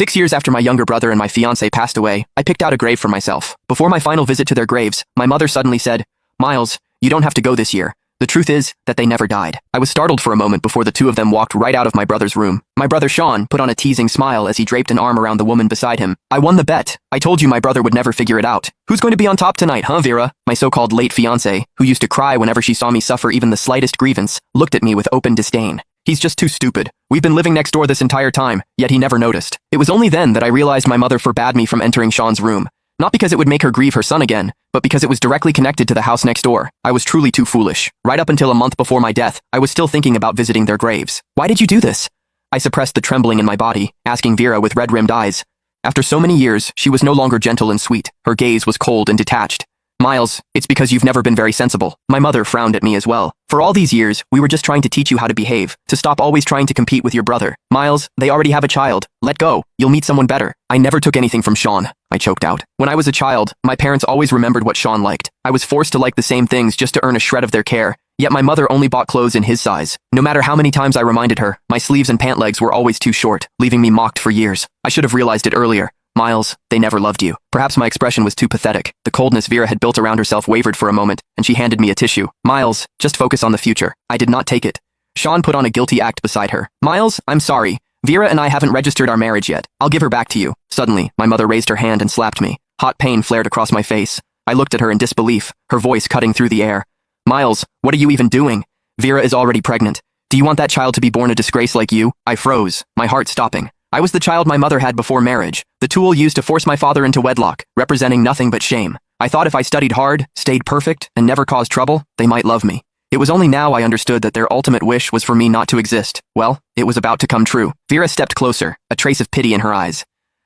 6 years after my younger brother and my fiancé passed away, I picked out a grave for myself. Before my final visit to their graves, my mother suddenly said, "Miles, you don't have to go this year." The truth is that they never died. I was startled for a moment before the two of them walked right out of my brother's room. My brother Sean put on a teasing smile as he draped an arm around the woman beside him. "I won the bet. I told you my brother would never figure it out. Who's going to be on top tonight, huh, Vera?" My so-called late fiancé, who used to cry whenever she saw me suffer even the slightest grievance, looked at me with open disdain. "He's just too stupid. We've been living next door this entire time, yet he never noticed." It was only then that I realized my mother forbade me from entering Sean's room. Not because it would make her grieve her son again, but because it was directly connected to the house next door. I was truly too foolish. Right up until a month before my death, I was still thinking about visiting their graves. "Why did you do this?" I suppressed the trembling in my body, asking Vera with red-rimmed eyes. After so many years, she was no longer gentle and sweet. Her gaze was cold and detached. "Miles, it's because you've never been very sensible." My mother frowned at me as well. "For all these years, we were just trying to teach you how to behave, to stop always trying to compete with your brother. Miles, they already have a child. Let go. You'll meet someone better." "I never took anything from Sean," I choked out. "When I was a child, my parents always remembered what Sean liked. I was forced to like the same things just to earn a shred of their care. Yet my mother only bought clothes in his size. No matter how many times I reminded her, my sleeves and pant legs were always too short, leaving me mocked for years. I should have realized it earlier. Miles, they never loved you." Perhaps my expression was too pathetic. The coldness Vera had built around herself wavered for a moment, and she handed me a tissue. "Miles, just focus on the future." I did not take it. Sean put on a guilty act beside her. "Miles, I'm sorry. Vera and I haven't registered our marriage yet. I'll give her back to you." Suddenly, my mother raised her hand and slapped me. Hot pain flared across my face. I looked at her in disbelief, her voice cutting through the air. "Miles, what are you even doing? Vera is already pregnant. Do you want that child to be born a disgrace like you?" I froze, my heart stopping. I was the child my mother had before marriage, the tool used to force my father into wedlock, representing nothing but shame. I thought if I studied hard, stayed perfect, and never caused trouble, they might love me. It was only now I understood that their ultimate wish was for me not to exist. Well, it was about to come true. Vera stepped closer, a trace of pity in her eyes.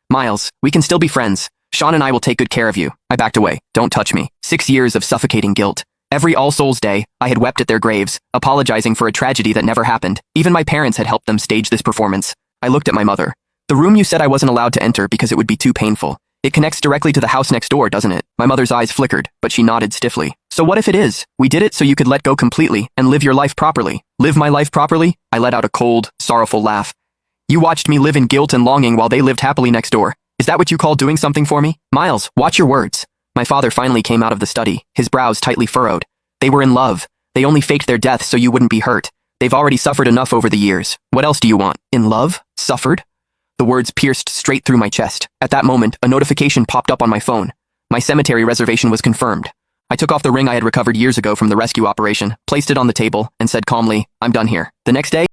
"Miles, we can still be friends. Sean and I will take good care of you." I backed away. "Don't touch me." 6 years of suffocating guilt. Every All Souls Day, I had wept at their graves, apologizing for a tragedy that never happened. Even my parents had helped them stage this performance. I looked at my mother. "The room you said I wasn't allowed to enter because it would be too painful. It connects directly to the house next door, doesn't it?" My mother's eyes flickered, but she nodded stiffly. "So what if it is? We did it so you could let go completely and live your life properly." "Live my life properly?" I let out a cold, sorrowful laugh. "You watched me live in guilt and longing while they lived happily next door. Is that what you call doing something for me?" "Miles, watch your words." My father finally came out of the study, his brows tightly furrowed. "They were in love. They only faked their death so you wouldn't be hurt. They've already suffered enough over the years. What else do you want?" "In love? Suffered?" The words pierced straight through my chest. At that moment, a notification popped up on my phone. My cemetery reservation was confirmed. I took off the ring I had recovered years ago from the rescue operation, placed it on the table, and said calmly, "I'm done here." The next day,